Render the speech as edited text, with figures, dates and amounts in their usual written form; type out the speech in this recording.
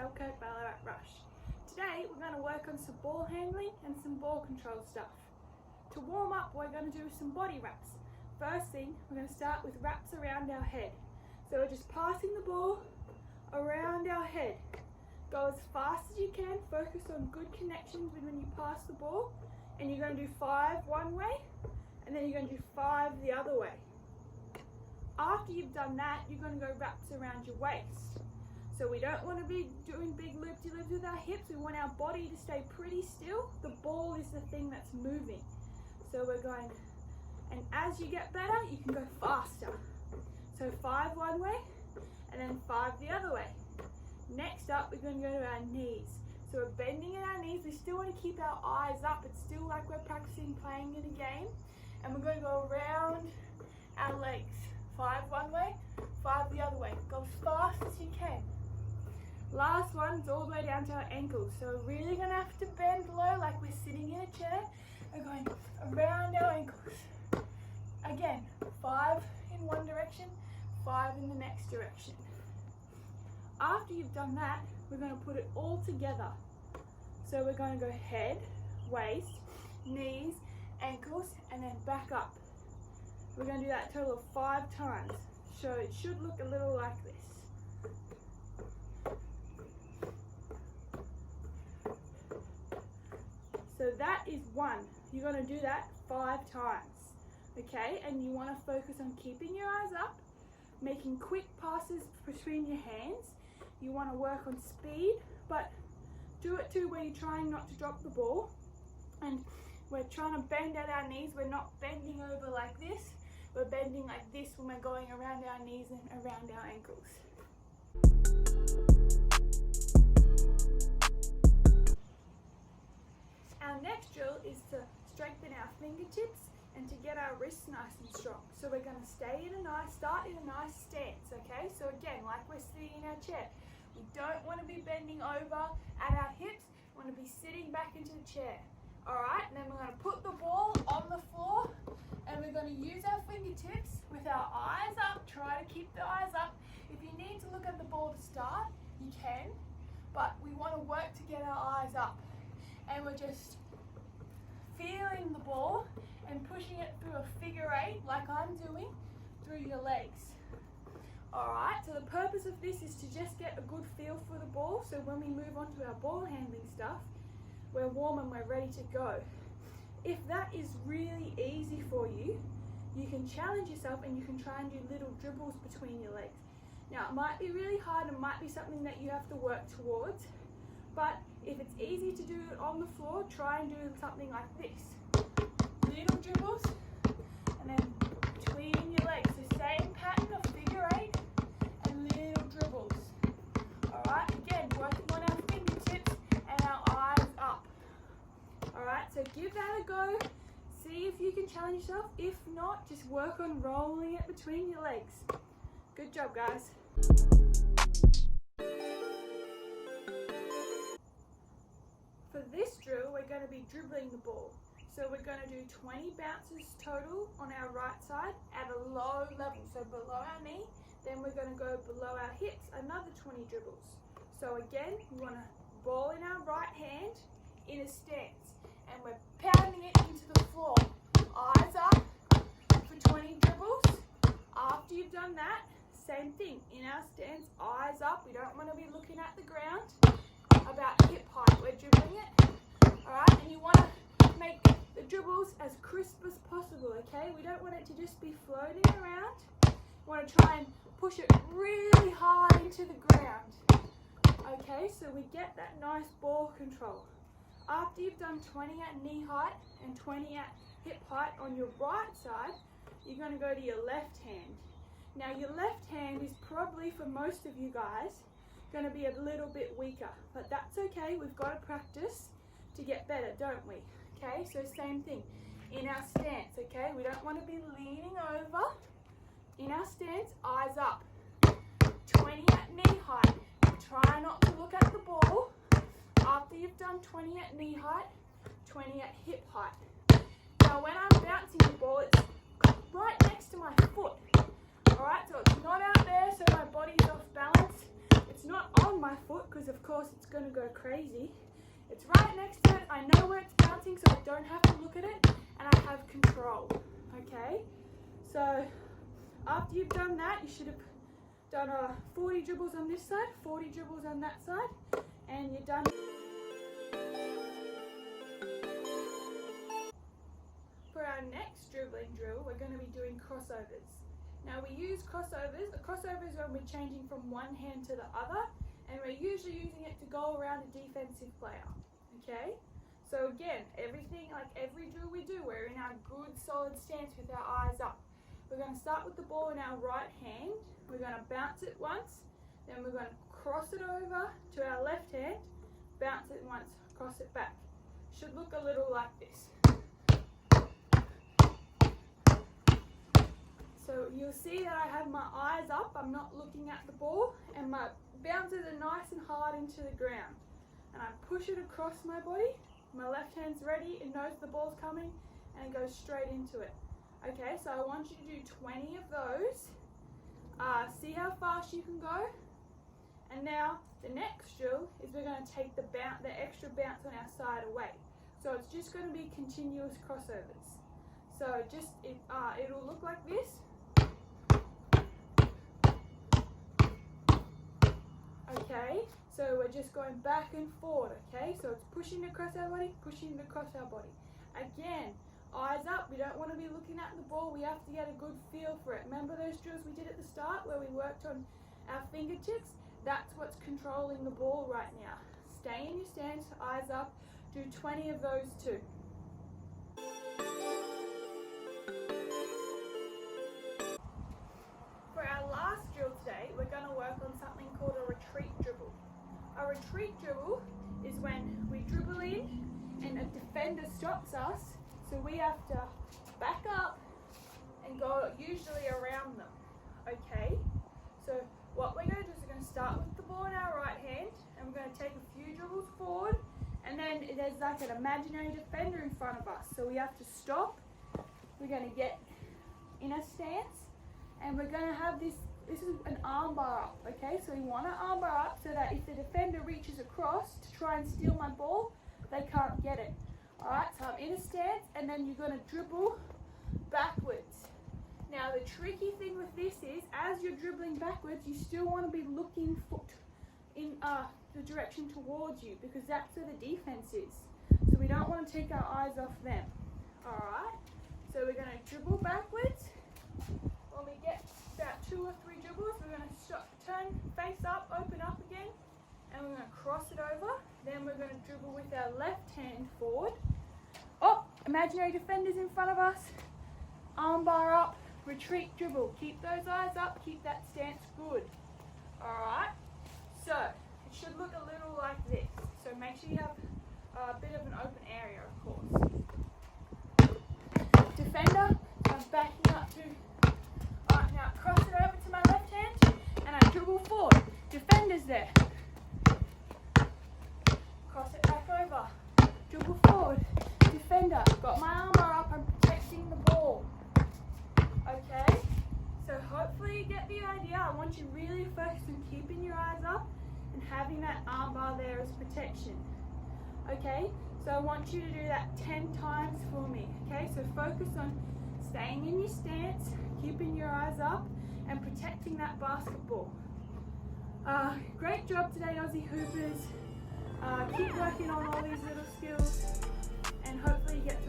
Selkirk Ballarat Rush. Today we're going to work on some ball handling and some ball control stuff. To warm up, we're going to do some body wraps. First thing, we're going to start with wraps around our head. So we're just passing the ball around our head. Go as fast as you can, focus on good connections when you pass the ball, and you're going to do 5 one way and then you're going to do 5 the other way. After you've done that, you're going to go wraps around your waist. So we don't want to be doing big loop-de-loops with our hips. We want our body to stay pretty still. The ball is the thing that's moving. So we're going, and as you get better, you can go faster. So 5 one way and then 5 the other way. Next up, we're going to go to our knees. So we're bending in our knees. We still want to keep our eyes up. It's still like we're practicing playing in a game. And we're going to go around our legs. 5 one way, 5 the other way. Go as fast as you can. Last one's all the way down to our ankles. So we're really going to have to bend low like we're sitting in a chair and going around our ankles. Again, 5 in one direction, 5 in the next direction. After you've done that, we're going to put it all together. So we're going to go head, waist, knees, ankles, and then back up. We're going to do that a total of 5 times. So it should look a little like this. So that is 1. You're going to do that 5 times. Okay, and you want to focus on keeping your eyes up, making quick passes between your hands. You want to work on speed, but do it too where you're trying not to drop the ball. And we're trying to bend at our knees. We're not bending over like this. We're bending like this when we're going around our knees and around our ankles. Our next drill is to strengthen our fingertips and to get our wrists nice and strong. So we're going to start in a nice stance, okay? So again, like we're sitting in our chair, we don't want to be bending over at our hips. We want to be sitting back into the chair. All right, and then we're going to put the ball on the floor and we're going to use our fingertips with our eyes up. Try to keep the eyes up. If you need to look at the ball to start, you can, but we want to work to get our eyes up. And we're just feeling the ball and pushing it through a figure 8 like I'm doing through your legs. Alright, so the purpose of this is to just get a good feel for the ball, so when we move on to our ball handling stuff, we're warm and we're ready to go. If that is really easy for you, you can challenge yourself and you can try and do little dribbles between your legs. Now it might be really hard, it might be something that you have to work towards, but if it's easy to do it on the floor, try and do something like this. Little dribbles and then between your legs. So same pattern of figure 8 and little dribbles. Alright, again, working on our fingertips and our eyes up. Alright, so give that a go. See if you can challenge yourself. If not, just work on rolling it between your legs. Good job, guys. For this drill, we're going to be dribbling the ball. So we're going to do 20 bounces total on our right side at a low level, so below our knee. Then we're going to go below our hips, another 20 dribbles. So again, we want to ball in our right hand in a stance, and we're pounding it into the floor. Eyes up for 20 dribbles. After you've done that, same thing, in our stance, eyes up. We don't want to be looking at the ground. About hip height, we're dribbling it. Alright, and you want to make the dribbles as crisp as possible, okay? We don't want it to just be floating around. We want to try and push it really hard into the ground. Okay, so we get that nice ball control. After you've done 20 at knee height and 20 at hip height on your right side, you're going to go to your left hand. Now your left hand is probably, for most of you guys, going to be a little bit weaker, but that's okay. We've got to practice to get better, don't we? Okay, so same thing in our stance. Okay, we don't want to be leaning over. In our stance, eyes up. 20 at knee height. Try not to look at the ball. After you've done 20 at knee height, 20 at hip height. Now when I'm bouncing the ball, it's right next to my foot. Alright, so it's not out there so my body's off balance. It's it's not on my foot because of course it's going to go crazy. It's right next to it. I know where it's bouncing so I don't have to look at it and I have control. Okay, so after you've done that, you should have done 40 dribbles on this side, 40 dribbles on that side, and you're done. For our next dribbling drill, we're going to be doing crossovers. Now we use crossovers. A crossover is when we're changing from one hand to the other, and we're usually using it to go around a defensive player. Okay? So again, everything, like every drill we do, we're in our good solid stance with our eyes up. We're going to start with the ball in our right hand. We're going to bounce it once, then we're going to cross it over to our left hand, bounce it once, cross it back. Should look a little like this. So you'll see that I have my eyes up, I'm not looking at the ball, and my bounces are nice and hard into the ground. And I push it across my body, my left hand's ready, it knows the ball's coming, and it goes straight into it. Okay, so I want you to do 20 of those. See how fast you can go. And now the next drill is we're going to take the extra bounce on our side away. So it's just going to be continuous crossovers. So just it'll look like this. Okay, so we're just going back and forward. Okay, so it's pushing across our body, pushing across our body. Again, eyes up, we don't want to be looking at the ball, we have to get a good feel for it. Remember those drills we did at the start where we worked on our fingertips? That's what's controlling the ball right now. Stay in your stance, eyes up, do 20 of those too. For our last drill today, we're going to work on something called a retreat dribble. A retreat dribble is when we dribble in and a defender stops us. So we have to back up and go usually around them, okay? So what we're going to do is we're going to start with the ball in our right hand and we're going to take a few dribbles forward, and then there's like an imaginary defender in front of us. So we have to stop, we're going to get in a stance, and we're going to have this is an arm bar up, okay? So we want an arm bar up so that if the defender reaches across to try and steal my ball, they can't get it. Alright, so I'm in a stance and then you're going to dribble backwards. Now the tricky thing with this is, as you're dribbling backwards, you still want to be looking in the direction towards you, because that's where the defense is. So we don't want to take our eyes off them. Alright, so we're going to dribble backwards. When we get about 2 or 3 dribbles, we're going to stop, turn, face up, open up again, and we're going to cross it over. Then we're going to dribble with our left hand forward. Oh, imaginary defenders in front of us. Arm bar up, retreat dribble. Keep those eyes up, keep that stance good. Alright, so it should look a little like this. So make sure you have a bit of an open area, of course. Defender, I'm backing up to. Alright, now cross it over to my left hand and I dribble forward. Defender's there. Cross it back over, dribble forward, defender, got my arm up, I'm protecting the ball. Okay, so hopefully you get the idea. I want you really to focus on keeping your eyes up and having that arm bar there as protection. Okay, so I want you to do that 10 times for me. Okay, so focus on staying in your stance, keeping your eyes up and protecting that basketball. Great job today, Aussie Hoopers. Keep working on all these little skills and hopefully you get to